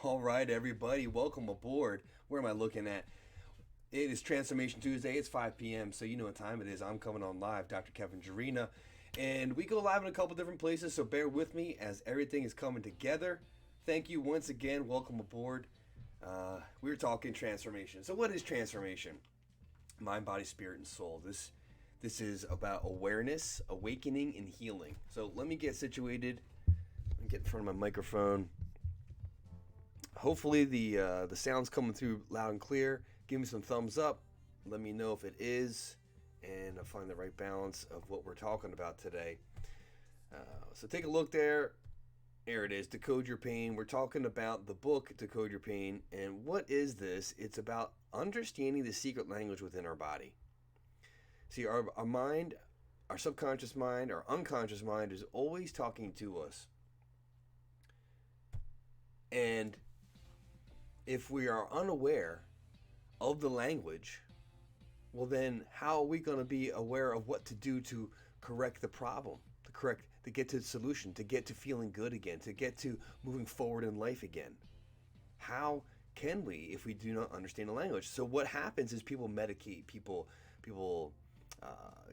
All right, everybody, welcome aboard. Where am I looking at? It is Transformation Tuesday. It's 5 p.m., so you know what time it is. I'm coming on live, Dr. Kevin Jarena. And we go live in a couple different places, so bear with me as everything is coming together. Thank you once again. Welcome aboard. We were talking transformation. So, what is transformation? Mind, body, spirit, and soul. This is about awareness, awakening, and healing. So, let me get situated. Get in front of my microphone. Hopefully the sound's coming through loud and clear. Give me some thumbs up. Let me know if it is, and I'll find the right balance of what we're talking about today. So take a look there. There it is, Decode Your Pain. We're talking about the book Decode Your Pain. And what is this? It's about understanding the secret language within our body. See, our mind, our subconscious mind, our unconscious mind is always talking to us. And if we are unaware of the language, well then how are we going to be aware of what to do to correct the problem, to get to the solution, to get to feeling good again, to get to moving forward in life again? How can we if we do not understand the language? So what happens is people medicate, people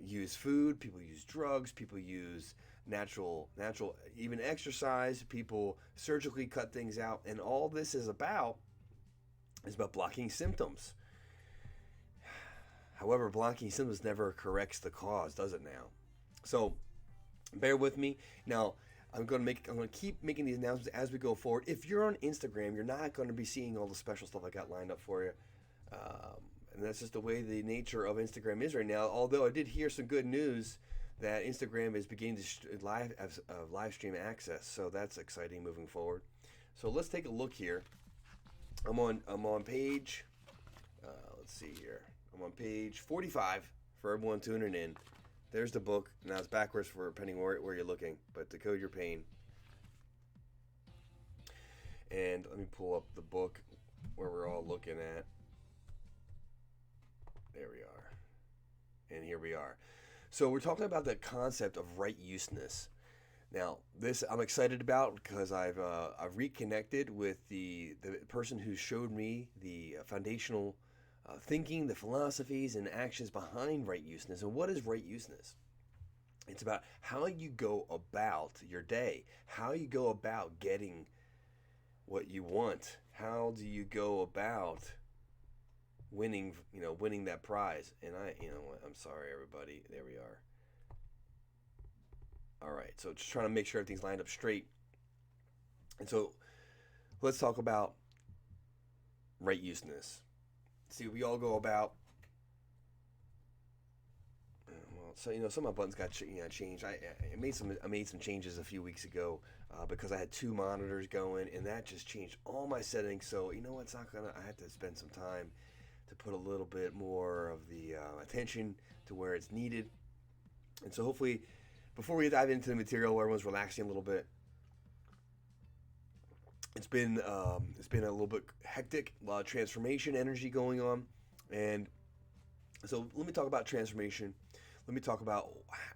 use food, people use drugs, people use natural, even exercise, people surgically cut things out, and all this is about blocking symptoms. However, blocking symptoms never corrects the cause, does it now? So bear with me. Now, I'm going to keep making these announcements as we go forward. If you're on Instagram, you're not going to be seeing all the special stuff I got lined up for you. And that's just the way the nature of Instagram is right now. Although I did hear some good news that Instagram is beginning to live stream access. So that's exciting moving forward. So let's take a look here. I'm on page, let's see here. I'm on page 45 for everyone tuning in. There's the book. Now it's backwards for depending where you're looking, but Decode Your Pain. And let me pull up the book where we're all looking at. There we are. And here we are. So we're talking about the concept of right useness. Now, this I'm excited about because I've reconnected with the person who showed me the foundational thinking, the philosophies, and actions behind right useness. And what is right useness? It's about how you go about your day, how you go about getting what you want. How do you go about winning that prize? And I'm sorry, everybody. There we are. All right, so just trying to make sure everything's lined up straight. And so let's talk about right useness. See, we all go about, some of my buttons got changed. I made some changes a few weeks ago because I had two monitors going, and that just changed all my settings. So I have to spend some time to put a little bit more of the attention to where it's needed. And so hopefully, before we dive into the material, where everyone's relaxing a little bit, it's been a little bit hectic, a lot of transformation energy going on, and so let me talk about transformation. Let me talk about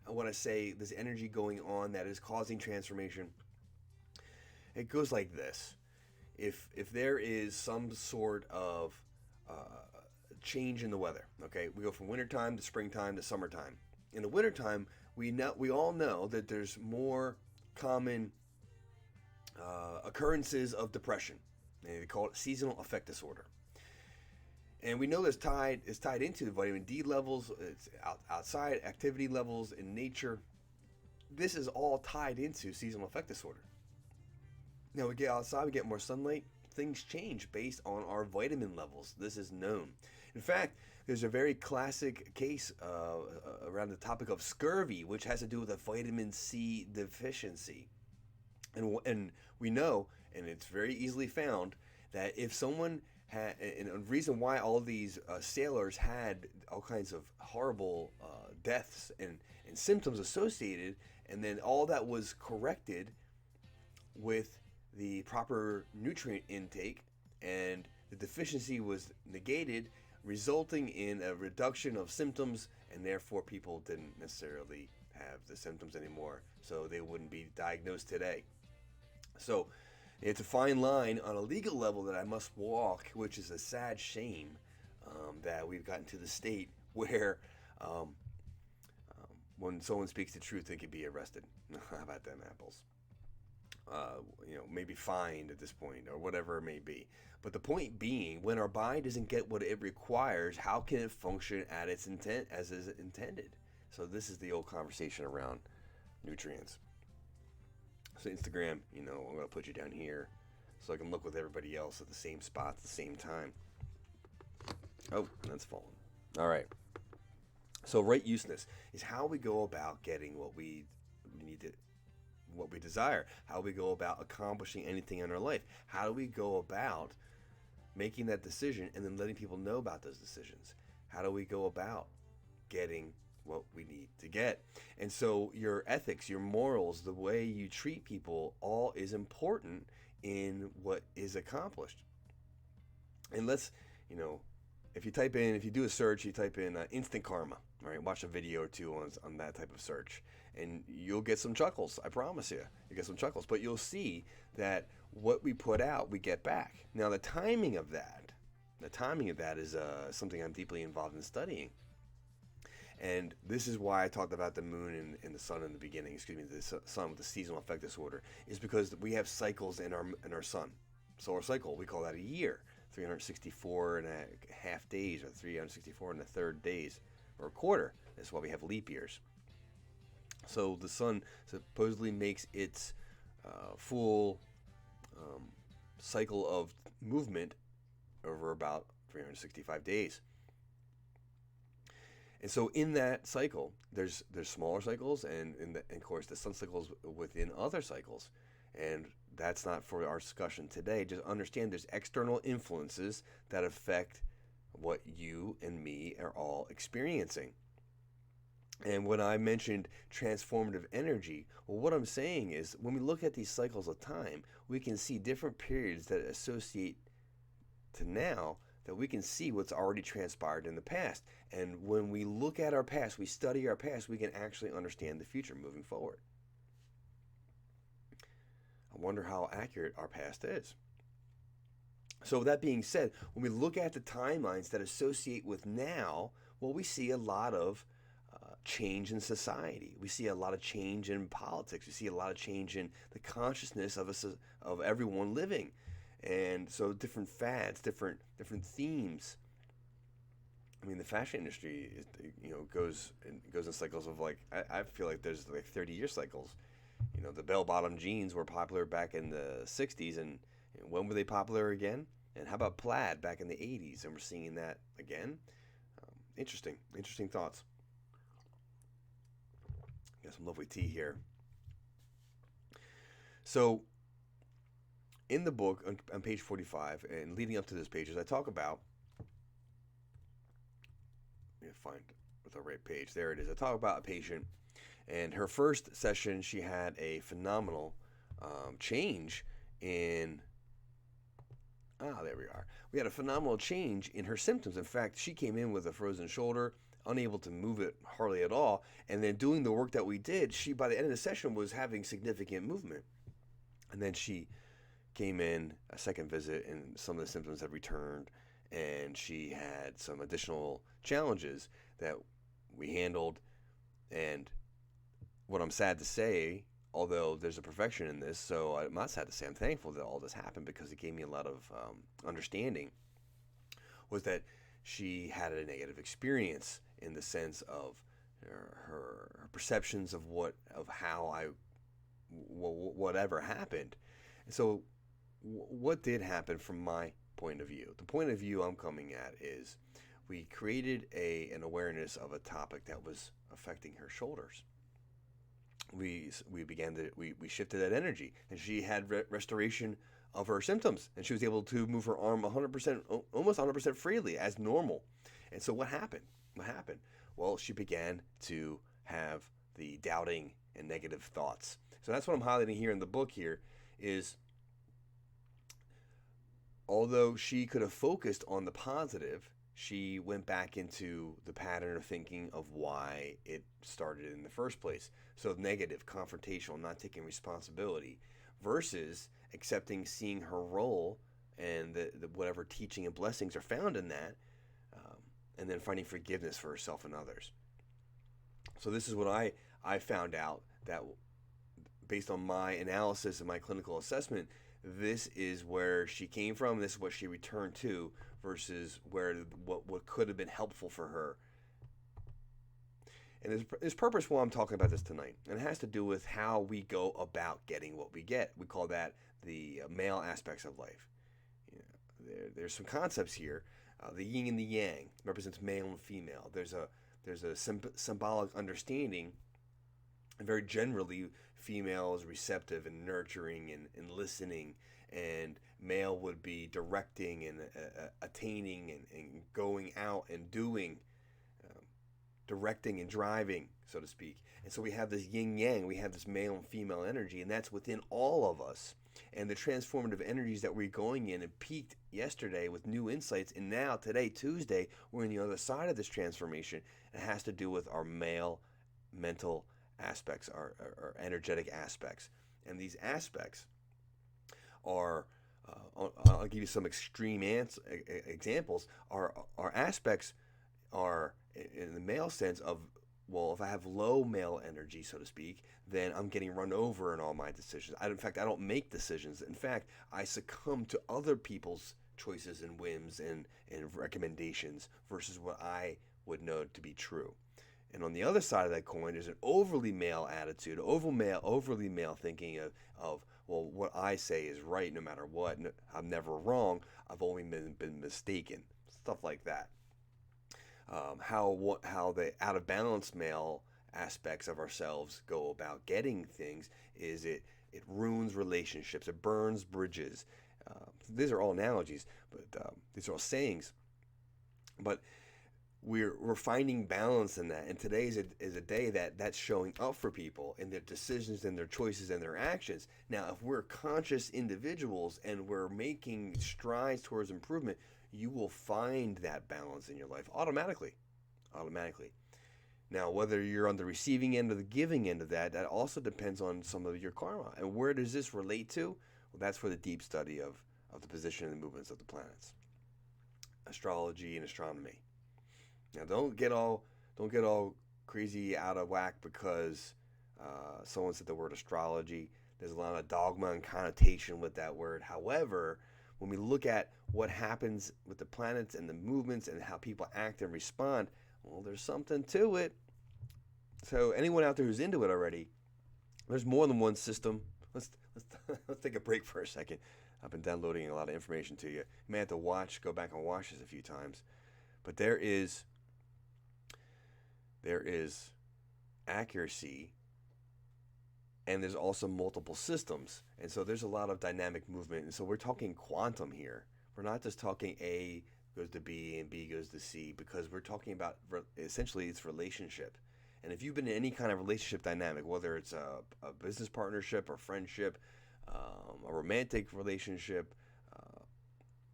when I say this energy going on that is causing transformation. It goes like this: if there is some sort of change in the weather, okay, we go from wintertime to springtime to summertime. In the wintertime, we all know that there's more common occurrences of depression. They call it seasonal affect disorder. And we know this is tied into vitamin D levels, it's outside activity levels in nature. This is all tied into seasonal affect disorder. Now we get outside, we get more sunlight, things change based on our vitamin levels. This is known. In fact, there's a very classic case around the topic of scurvy, which has to do with a vitamin C deficiency. And we know, and it's very easily found, that if someone had, and a reason why all these sailors had all kinds of horrible deaths and symptoms associated, and then all that was corrected with the proper nutrient intake, and the deficiency was negated, resulting in a reduction of symptoms, and therefore people didn't necessarily have the symptoms anymore, so they wouldn't be diagnosed today. So It's a fine line on a legal level that I must walk, which is a sad shame that we've gotten to the state where um, when someone speaks the truth, they could be arrested. How about them apples? Maybe fined at this point or whatever it may be. But the point being, when our body doesn't get what it requires, how can it function at its intent as is intended? So this is the old conversation around nutrients. So Instagram, I'm going to put you down here so I can look with everybody else at the same spot at the same time. Oh, that's fallen. All right. So right useness is how we go about getting what we need to, what we desire, how we go about accomplishing anything in our life. How do we go about making that decision and then letting people know about those decisions? How do we go about getting what we need to get? And so your ethics, your morals, the way you treat people, all is important in what is accomplished. And let's, if you do a search, you type in instant karma, right? Watch a video or two on that type of search, and you'll get some chuckles. I promise you, get some chuckles. But you'll see that what we put out, we get back. Now, the timing of that is something I'm deeply involved in studying. And this is why I talked about the moon and the sun in the beginning. The sun with the seasonal affect disorder is because we have cycles in our sun. Solar cycle, we call that a year. 364 and a half days, or 364 and a third days, or a quarter. That's why we have leap years. So the sun supposedly makes its full cycle of movement over about 365 days. And so in that cycle, there's smaller cycles, and of course the sun cycles within other cycles. And that's not for our discussion today. Just understand there's external influences that affect what you and me are all experiencing. And when I mentioned transformative energy, well, what I'm saying is when we look at these cycles of time, we can see different periods that associate to now, that we can see what's already transpired in the past. And when we look at our past, we study our past, we can actually understand the future moving forward. I wonder how accurate our past is. So with that being said, when we look at the timelines that associate with now, well, we see a lot of change in society. We see a lot of change in politics. We see a lot of change in the consciousness of everyone living. And so different fads, different themes. I mean, the fashion industry goes in cycles of I feel like there's 30-year cycles. The bell-bottom jeans were popular back in the 60s, and when were they popular again? And how about plaid back in the 80s? And we're seeing that again. Interesting thoughts. Got some lovely tea here. So, in the book, on page 45, and leading up to this page, as I talk about, let me find the right page. There it is. I talk about a patient. And her first session, she had a phenomenal change in... there we are. We had a phenomenal change in her symptoms. In fact, she came in with a frozen shoulder, unable to move it hardly at all. And then doing the work that we did, she, by the end of the session, was having significant movement. And then she came in a second visit, and some of the symptoms had returned. And she had some additional challenges that we handled. And what I'm sad to say, although there's a perfection in this, so I'm not sad to say I'm thankful that all this happened because it gave me a lot of understanding, was that she had a negative experience in the sense of her perceptions of whatever happened. And so what did happen from my point of view? The point of view I'm coming at is we created an awareness of a topic that was affecting her shoulders. We shifted that energy, and she had restoration of her symptoms, and she was able to move her arm 100%, almost 100% freely as normal. And so what happened? Well, she began to have the doubting and negative thoughts. So that's what I'm highlighting here in the book here is, although she could have focused on the positive, she went back into the pattern of thinking of why it started in the first place. So negative, confrontational, not taking responsibility, versus accepting, seeing her role and the whatever teaching and blessings are found in that, um, and then finding forgiveness for herself and others. So this is what I found out, that based on my analysis and my clinical assessment, this is where she came from. This is what she returned to, versus where what could have been helpful for her. And there's purpose why I'm talking about this tonight, and it has to do with how we go about getting what we get. We call that the male aspects of life. You know, there's some concepts here. The yin and the yang represents male and female. There's a symbolic understanding. And very generally, female is receptive and nurturing and listening, and male would be directing and attaining and going out and doing, um, directing and driving, so to speak. And so we have this yin yang, we have this male and female energy, and that's within all of us. And the transformative energies that we're going in and peaked yesterday with new insights, and now today, Tuesday, we're on the other side of this transformation. It has to do with our male mental aspects, our energetic aspects. And these aspects are, I'll give you some extreme examples. Our aspects are, in the male sense of, well, if I have low male energy, so to speak, then I'm getting run over in all my decisions. In fact, I don't make decisions. In fact, I succumb to other people's choices and whims and recommendations versus what I would know to be true. And on the other side of that coin, there's an overly male attitude, overly male thinking of well, what I say is right no matter what. I'm never wrong. I've only been mistaken. Stuff like that. How the out of balance male aspects of ourselves go about getting things is it ruins relationships. It burns bridges. These are all analogies, but these are all sayings. But we're finding balance in that, and today is a day that's showing up for people in their decisions and their choices and their actions. Now, if we're conscious individuals and we're making strides towards improvement, you will find that balance in your life automatically. Now, whether you're on the receiving end or the giving end of that also depends on some of your karma. And where does this relate to? Well, that's for the deep study of the position and the movements of the planets, astrology and astronomy. Now, don't get all crazy out of whack because someone said the word astrology. There's a lot of dogma and connotation with that word. However, when we look at what happens with the planets and the movements and how people act and respond, well, there's something to it. So anyone out there who's into it already, there's more than one system. Let's take a break for a second. I've been downloading a lot of information to you. You may have to go back and watch this a few times. But there is accuracy, and there's also multiple systems. And so there's a lot of dynamic movement. And so we're talking quantum here. We're not just talking A goes to B and B goes to C, because we're talking about essentially it's relationship. And if you've been in any kind of relationship dynamic, whether it's a business partnership or friendship, a romantic relationship,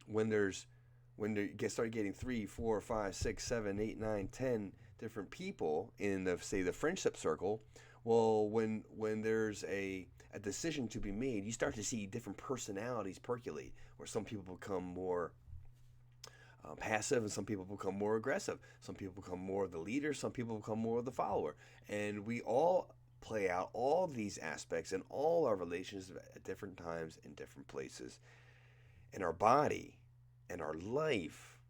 when you start getting 3, 4, 5, 6, 7, 8, 9, 10 different people in the friendship circle, well, when there's a decision to be made, you start to see different personalities percolate, where some people become more passive and some people become more aggressive. Some people become more of the leader, some people become more of the follower. And we all play out all these aspects in all our relations at different times in different places. And our body and our life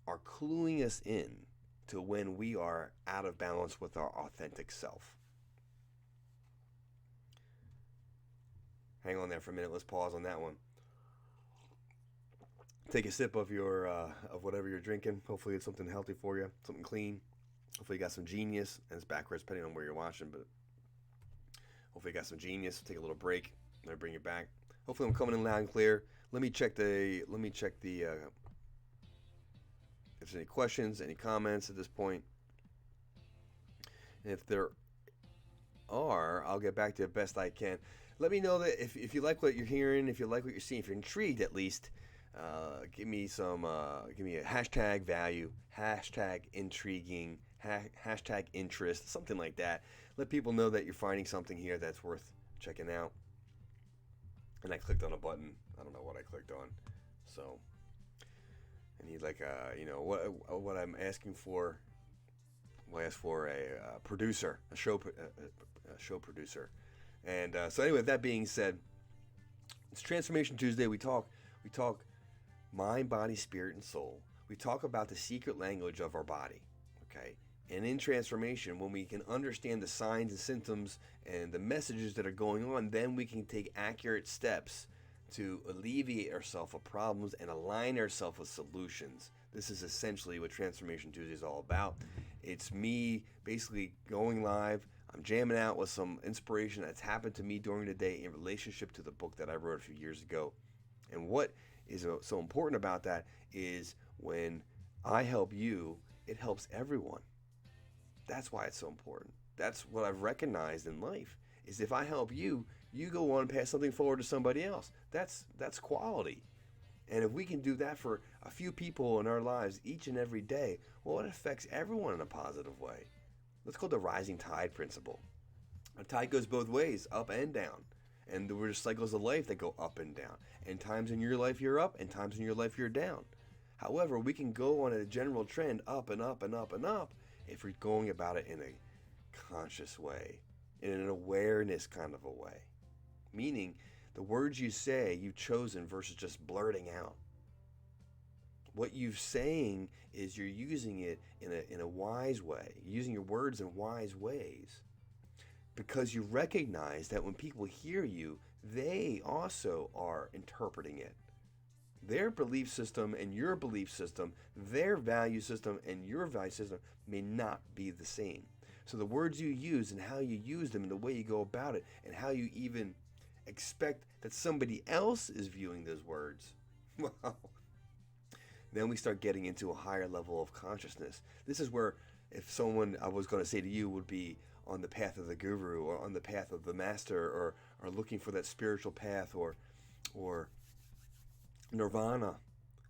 are cluing us in to when we are out of balance with our authentic self. Hang on there for a minute. Let's pause on that one. Take a sip of your of whatever you're drinking. Hopefully it's something healthy for you, something clean. Hopefully you got some Genius, and it's backwards depending on where you're watching, but hopefully you got some Genius. Take a little break. Let me bring it back. Hopefully I'm coming in loud and clear. Let me check the if there's any questions, any comments at this point. And if there are, I'll get back to you best I can. Let me know that if you like what you're hearing, if you like what you're seeing, if you're intrigued at least. Give me a hashtag value, hashtag intriguing, hashtag interest, something like that. Let people know that you're finding something here that's worth checking out. and I clicked on a button. I don't know what I clicked on. So I need like what I'm asking for. We'll ask for a producer, a show producer. And so anyway, that being said, it's Transformation Tuesday. We talk mind, body, spirit, and soul. We talk about the secret language of our body. Okay. And in transformation, when we can understand the signs and symptoms and the messages that are going on, then we can take accurate steps to alleviate ourselves of problems and align ourselves with solutions. This is essentially what Transformation Tuesday is all about. It's me basically going live. I'm jamming out with some inspiration that's happened to me during the day in relationship to the book that I wrote a few years ago. And what is so important about that is when I help you, it helps everyone. That's why it's so important. That's what I've recognized in life is if I help you, you go on and pass something forward to somebody else. That's quality. And if we can do that for a few people in our lives each and every day, well, it affects everyone in a positive way. That's called the rising tide principle. A tide goes both ways, up and down. And there are cycles of life that go up and down. And times in your life you're up, and times in your life you're down. However, we can go on a general trend up and up and up and up if we're going about it in a conscious way, in an awareness kind of a way. Meaning, the words you say, you've chosen versus just blurting out. What you're saying is you're using it in a wise way, using your words in wise ways. Because you recognize that when people hear you, they also are interpreting it. Their belief system and your belief system, their value system and your value system may not be the same. So the words you use and how you use them and the way you go about it and how you even expect that somebody else is viewing those words, well, then we start getting into a higher level of consciousness. This is where if someone I was going to say to you would be on the path of the guru or on the path of the master or looking for that spiritual path or nirvana.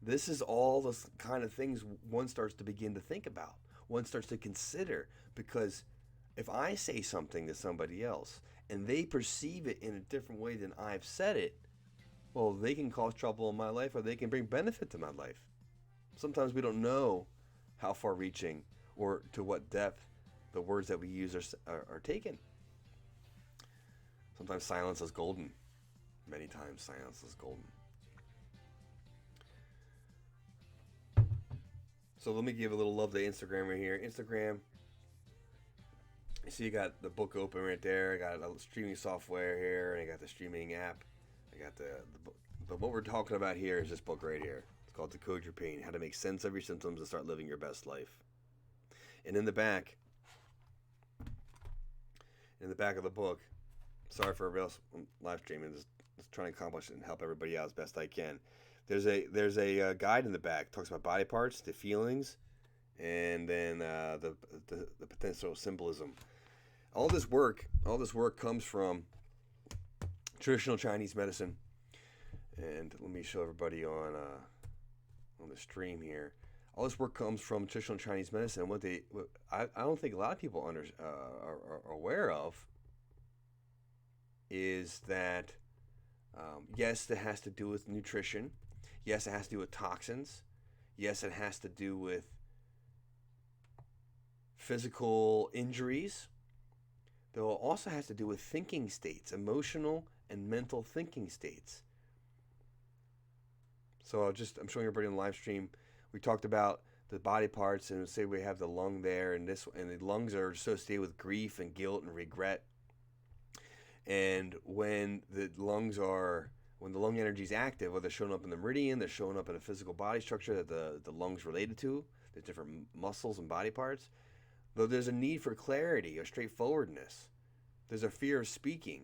This is all the kind of things one starts to begin to think about. One starts to consider, because if I say something to somebody else and they perceive it in a different way than I've said it, well, they can cause trouble in my life or they can bring benefit to my life. Sometimes we don't know how far reaching or to what depth the words that we use are taken. Sometimes silence is golden. Many times silence is golden. So let me give a little love to Instagram right here. Instagram, you see you got the book open right there. I got a streaming software here, and I got the streaming app. I got the book. But what we're talking about here is this book right here. It's called Decode Your Pain, How to Make Sense of Your Symptoms and Start Living Your Best Life. And in the back of the book, sorry for everybody else live streaming, just trying to accomplish it and help everybody out as best I can. There's a guide in the back. It talks about body parts, the feelings, and then the potential symbolism. All this work comes from traditional Chinese medicine. And let me show everybody on the stream here. All this work comes from traditional Chinese medicine. I don't think a lot of people are aware of is that yes, it has to do with nutrition. Yes, it has to do with toxins. Yes, it has to do with physical injuries. Though it also has to do with thinking states, emotional and mental thinking states. So I'm showing everybody on the live stream. We talked about the body parts, and say we have the lung there, and the lungs are associated with grief and guilt and regret. And when the lung energy is active, or they're showing up in the meridian, they're showing up in a physical body structure that the lungs related to. There's different muscles and body parts. Though there's a need for clarity or straightforwardness. There's a fear of speaking.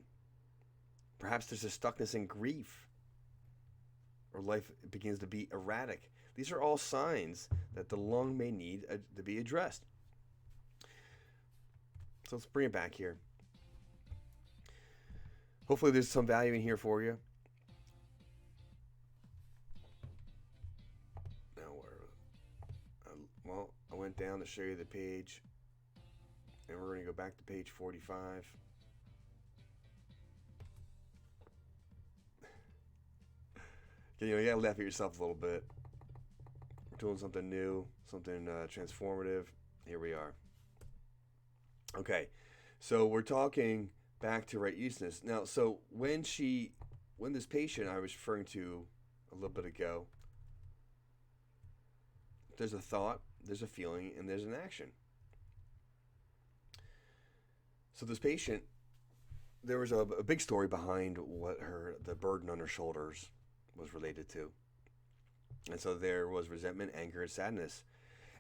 Perhaps there's a stuckness in grief. Or life begins to be erratic. These are all signs that the lung may need to be addressed. So let's bring it back here. Hopefully there's some value in here for you. Now, I went down to show you the page, and we're going to go back to page 45. You gotta laugh at yourself a little bit. We're doing something new, something transformative. Here we are. Okay, so we're talking back to right useness now. So when this patient I was referring to a little bit ago, there's a thought, there's a feeling, and there's an action. So this patient, there was a big story behind what the burden on her shoulders was related to, and so there was resentment, anger, and sadness.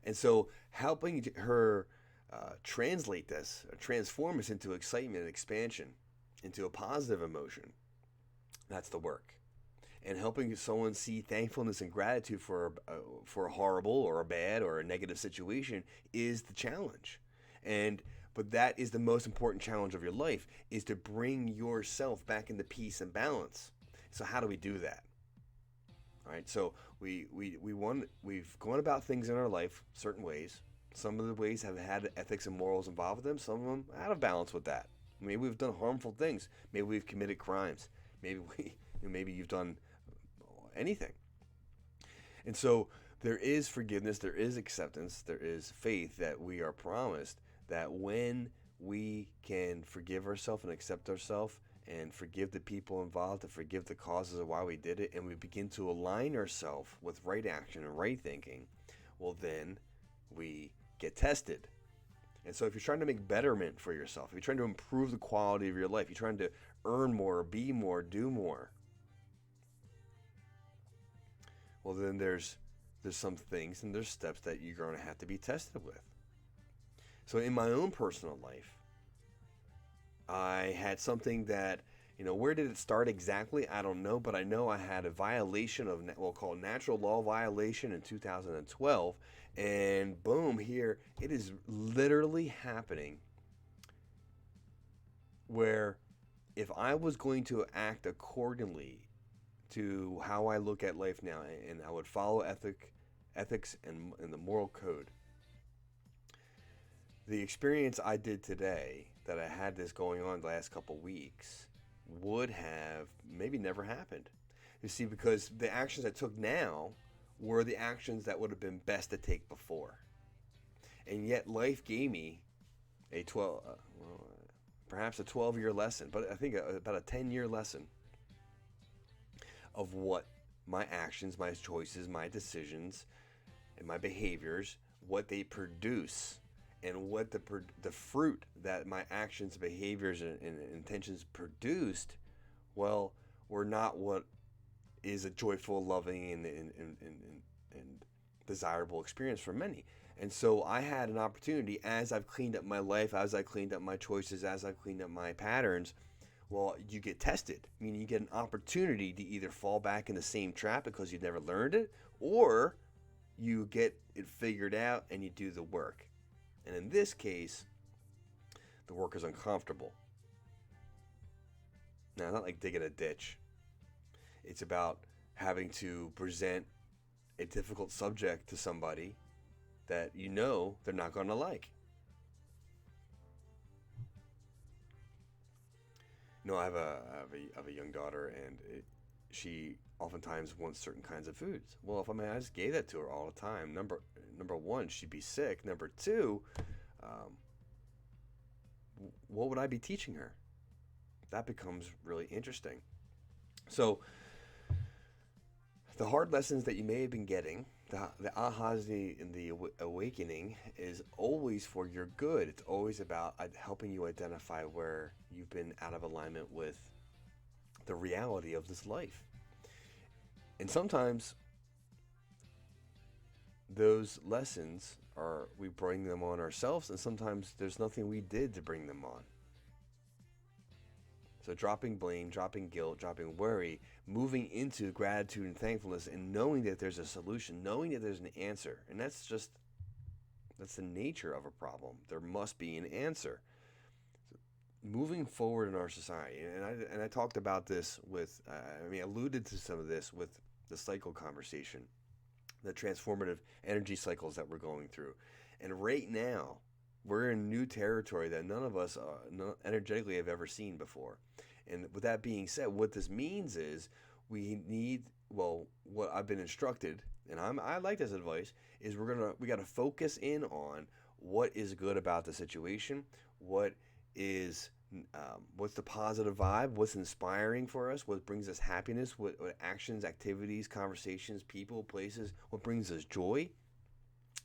And so helping her translate this, transform this into excitement and expansion, into a positive emotion, that's the work. And helping someone see thankfulness and gratitude for a horrible or a bad or a negative situation is the challenge. And but that is the most important challenge of your life, is to bring yourself back into peace and balance. So how do we do that? All right. So we've gone about things in our life certain ways. Some of the ways have had ethics and morals involved with them. Some of them out of balance with that. Maybe we've done harmful things. Maybe we've committed crimes. Maybe you've done anything. And so there is forgiveness, there is acceptance, there is faith that we are promised that when we can forgive ourselves and accept ourselves and forgive the people involved and forgive the causes of why we did it, and we begin to align ourselves with right action and right thinking, well, then we get tested. And so if you're trying to make betterment for yourself, if you're trying to improve the quality of your life, you're trying to earn more, be more, do more, well, then there's some things and there's steps that you're going to have to be tested with. So in my own personal life, I had something that, where did it start exactly? I don't know, but I know I had a violation of what we'll call natural law violation in 2012. And boom, here, it is literally happening where if I was going to act accordingly to how I look at life now, and I would follow ethics and the moral code, the experience I did today, that I had this going on the last couple weeks, would have maybe never happened. You see, because the actions I took now were the actions that would have been best to take before. And yet life gave me perhaps a 12-year lesson, but I think about a 10-year lesson of what my actions, my choices, my decisions, and my behaviors, what they produce, and what the fruit that my actions, behaviors, and intentions produced, well, were not what is a joyful, loving, and desirable experience for many. And so I had an opportunity, as I've cleaned up my life, as I cleaned up my choices, as I've cleaned up my patterns, well, you get tested. Meaning you get an opportunity to either fall back in the same trap because you've never learned it, or you get it figured out and you do the work. And in this case, the work is uncomfortable. Now, not like digging a ditch. It's about having to present a difficult subject to somebody that they're not going to like. I have a young daughter, and she oftentimes wants certain kinds of foods. Well, if I just gave that to her all the time, number one, she'd be sick. Number two, what would I be teaching her? That becomes really interesting. So the hard lessons that you may have been getting, the ahas and the awakening, is always for your good. It's always about helping you identify where you've been out of alignment with the reality of this life. And sometimes those lessons we bring them on ourselves, and sometimes there's nothing we did to bring them on. So dropping blame, dropping guilt, dropping worry, moving into gratitude and thankfulness, and knowing that there's a solution, knowing that there's an answer. And that's the nature of a problem. There must be an answer. So moving forward in our society, and I talked about this alluded to some of this with the cycle conversation, the transformative energy cycles that we're going through. And right now, we're in new territory that none of us energetically have ever seen before. And with that being said, what this means is we what I've been instructed, and I like this advice, is we got to focus in on what is good about the situation, what is what's the positive vibe, what's inspiring for us, what brings us happiness, what actions, activities, conversations, people, places, what brings us joy,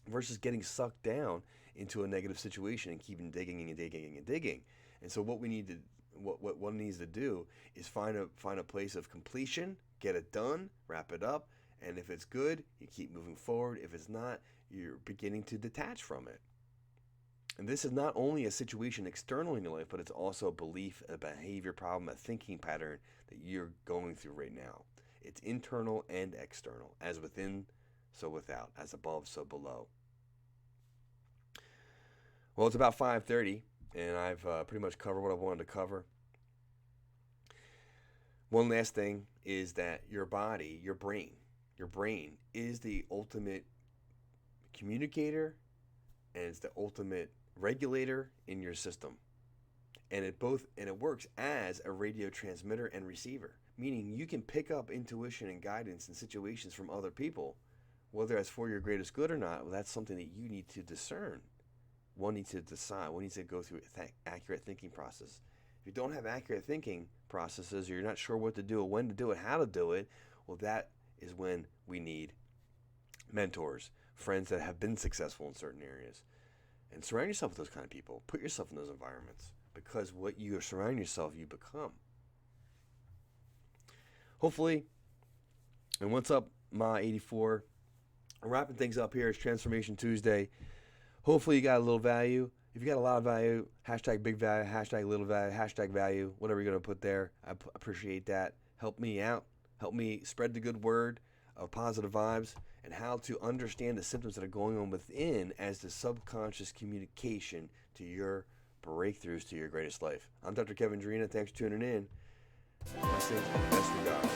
versus getting sucked down into a negative situation and keeping digging and digging and digging. And so what one needs to do is find a place of completion, get it done, wrap it up, and if it's good, you keep moving forward. If it's not, you're beginning to detach from it. And this is not only a situation external in your life, but it's also a belief, a behavior problem, a thinking pattern that you're going through right now. It's internal and external, as within, so without, as above, so below. Well, it's about 5:30, and I've pretty much covered what I wanted to cover. One last thing is that your body, your brain is the ultimate communicator, and it's the ultimate regulator in your system. And it works as a radio transmitter and receiver, meaning you can pick up intuition and guidance in situations from other people, whether that's for your greatest good or not. Well, that's something that you need to discern. One needs to decide. One needs to go through an accurate thinking process. If you don't have accurate thinking processes, or you're not sure what to do, or when to do it, how to do it, well, that is when we need mentors, friends that have been successful in certain areas. And surround yourself with those kind of people. Put yourself in those environments, because what you surround yourself, you become. Hopefully, and what's up, Ma84? I'm wrapping things up here. It's Transformation Tuesday. Hopefully you got a little value. If you got a lot of value, hashtag big value, hashtag little value, hashtag value, whatever you're going to put there. I appreciate that. Help me out. Help me spread the good word of positive vibes and how to understand the symptoms that are going on within as the subconscious communication to your breakthroughs to your greatest life. I'm Dr. Kevin Drina. Thanks for tuning in. Blessings and best regards.